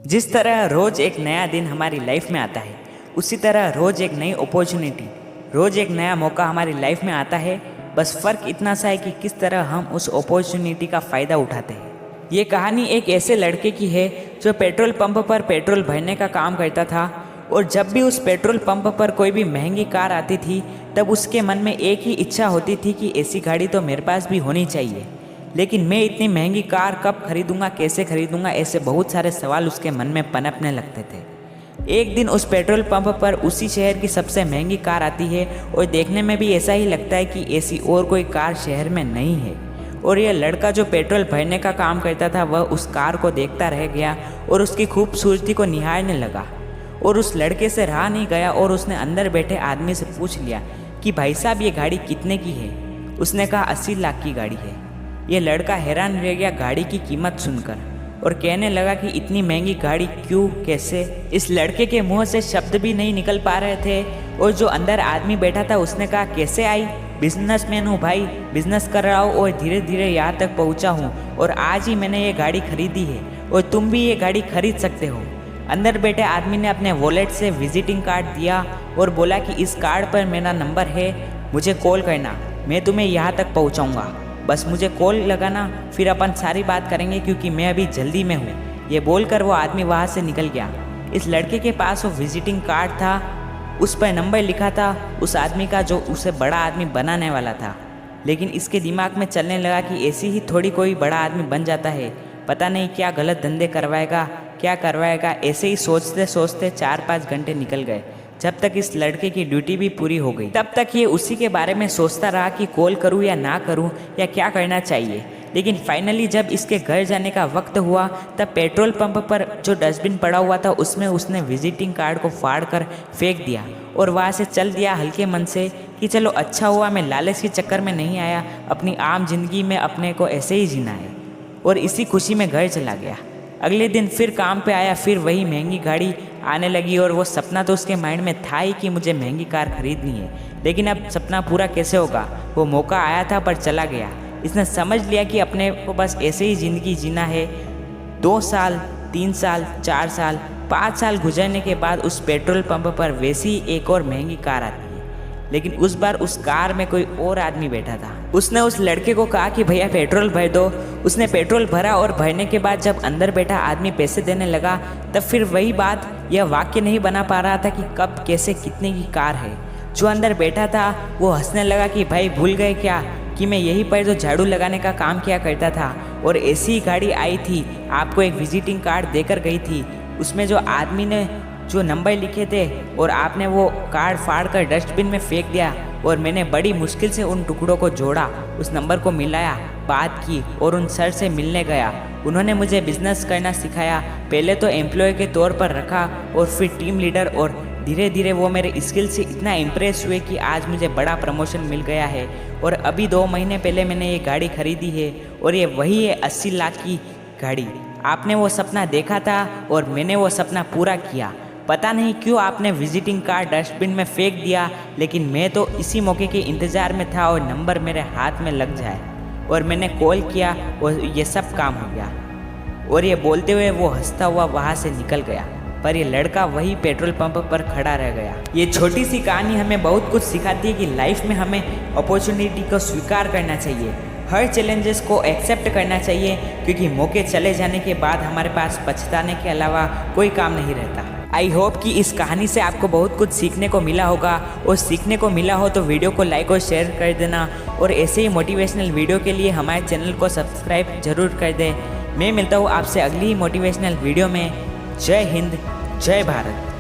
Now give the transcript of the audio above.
जिस तरह रोज़ एक नया दिन हमारी लाइफ में आता है, उसी तरह रोज़ एक नई अपॉर्चुनिटी, रोज़ एक नया मौका हमारी लाइफ में आता है। बस फ़र्क इतना सा है कि किस तरह हम उस अपॉर्चुनिटी का फ़ायदा उठाते हैं। ये कहानी एक ऐसे लड़के की है जो पेट्रोल पंप पर पेट्रोल भरने का काम करता था, और जब भी उस पेट्रोल पंप पर कोई भी महंगी कार आती थी तब उसके मन में एक ही इच्छा होती थी कि ऐसी गाड़ी तो मेरे पास भी होनी चाहिए। लेकिन मैं इतनी महंगी कार कब खरीदूंगा, कैसे खरीदूंगा, ऐसे बहुत सारे सवाल उसके मन में पनपने लगते थे। एक दिन उस पेट्रोल पंप पर उसी शहर की सबसे महंगी कार आती है और देखने में भी ऐसा ही लगता है कि ऐसी और कोई कार शहर में नहीं है। और यह लड़का जो पेट्रोल भरने का काम करता था वह उस कार को देखता रह गया और उसकी खूबसूरती को निहारने लगा। और उस लड़के से रहा नहीं गया और उसने अंदर बैठे आदमी से पूछ लिया कि भाई साहब ये गाड़ी कितने की है। उसने कहा 80 लाख की गाड़ी है। ये लड़का हैरान रह गया गाड़ी की कीमत सुनकर और कहने लगा कि इतनी महंगी गाड़ी क्यों, कैसे। इस लड़के के मुंह से शब्द भी नहीं निकल पा रहे थे। और जो अंदर आदमी बैठा था उसने कहा कैसे आई, बिजनेसमैन हूँ भाई, बिजनेस कर रहा हूँ और धीरे धीरे यहाँ तक पहुँचा हूँ और आज ही मैंने ये गाड़ी खरीदी है और तुम भी ये गाड़ी खरीद सकते हो। अंदर बैठे आदमी ने अपने वॉलेट से विजिटिंग कार्ड दिया और बोला कि इस कार्ड पर मेरा नंबर है, मुझे कॉल करना, मैं तुम्हें यहाँ तक पहुँचाऊँगा, बस मुझे कॉल लगाना, फिर अपन सारी बात करेंगे क्योंकि मैं अभी जल्दी में हूँ। ये बोलकर वो आदमी वहाँ से निकल गया। इस लड़के के पास वो विजिटिंग कार्ड था, उस पर नंबर लिखा था उस आदमी का जो उसे बड़ा आदमी बनाने वाला था। लेकिन इसके दिमाग में चलने लगा कि ऐसी ही थोड़ी कोई बड़ा आदमी बन जाता है, पता नहीं क्या गलत धंधे करवाएगा, क्या करवाएगा। ऐसे ही सोचते सोचते 4-5 घंटे निकल गए। जब तक इस लड़के की ड्यूटी भी पूरी हो गई तब तक ये उसी के बारे में सोचता रहा कि कॉल करूं या ना करूं या क्या करना चाहिए। लेकिन फाइनली जब इसके घर जाने का वक्त हुआ तब पेट्रोल पंप पर जो डस्टबिन पड़ा हुआ था उसमें उसने विजिटिंग कार्ड को फाड़ कर फेंक दिया और वहाँ से चल दिया हल्के मन से कि चलो अच्छा हुआ मैं लालच के चक्कर में नहीं आया, अपनी आम जिंदगी में अपने को ऐसे ही जीना है। और इसी खुशी में घर चला गया। अगले दिन फिर काम पे आया, फिर वही महंगी गाड़ी आने लगी और वो सपना तो उसके माइंड में था ही कि मुझे महंगी कार खरीदनी है। लेकिन अब सपना पूरा कैसे होगा, वो मौका आया था पर चला गया। इसने समझ लिया कि अपने को बस ऐसे ही ज़िंदगी जीना है। 2 साल, 3 साल, 4 साल, 5 साल गुजरने के बाद उस पेट्रोल पंप पर वैसी एक और महंगी कार आती है। लेकिन उस बार उस कार में कोई और आदमी बैठा था। उसने उस लड़के को कहा कि भैया पेट्रोल भर दो। उसने पेट्रोल भरा और भरने के बाद जब अंदर बैठा आदमी पैसे देने लगा तब फिर वही बात, यह वाक्य नहीं बना पा रहा था कि कब, कैसे, कितने की कार है। जो अंदर बैठा था वो हंसने लगा कि भाई भूल गए क्या कि मैं यहीं पर जो झाड़ू लगाने का काम किया करता था और ऐसी ही गाड़ी आई थी, आपको एक विजिटिंग कार्ड देकर गई थी, उसमें जो आदमी ने जो नंबर लिखे थे और आपने वो कार्ड फाड़ कर डस्टबिन में फेंक दिया और मैंने बड़ी मुश्किल से उन टुकड़ों को जोड़ा, उस नंबर को मिलाया, बात की और उन सर से मिलने गया। उन्होंने मुझे बिजनेस करना सिखाया, पहले तो एम्प्लॉय के तौर पर रखा और फिर टीम लीडर, और धीरे धीरे वो मेरे स्किल से इतना इम्प्रेस हुए कि आज मुझे बड़ा प्रमोशन मिल गया है। और अभी 2 महीने पहले मैंने ये गाड़ी खरीदी है और ये वही है 80 लाख की गाड़ी। आपने वो सपना देखा था और मैंने वो सपना पूरा किया। पता नहीं क्यों आपने विजिटिंग कार्ड डस्टबिन में फेंक दिया, लेकिन मैं तो इसी मौके के इंतज़ार में था और नंबर मेरे हाथ में लग जाए और मैंने कॉल किया और ये सब काम हो गया। और ये बोलते हुए वो हंसता हुआ वहाँ से निकल गया, पर ये लड़का वही पेट्रोल पंप पर खड़ा रह गया। ये छोटी सी कहानी हमें बहुत कुछ सिखाती है कि लाइफ में हमें अपॉर्चुनिटी को स्वीकार करना चाहिए, हर चैलेंजेस को एक्सेप्ट करना चाहिए, क्योंकि मौके चले जाने के बाद हमारे पास पछताने के अलावा कोई काम नहीं रहता। आई होप कि इस कहानी से आपको बहुत कुछ सीखने को मिला होगा, और सीखने को मिला हो तो वीडियो को लाइक और शेयर कर देना, और ऐसे ही मोटिवेशनल वीडियो के लिए हमारे चैनल को सब्सक्राइब जरूर कर दें। मैं मिलता हूँ आपसे अगली ही मोटिवेशनल वीडियो में। जय हिंद, जय भारत।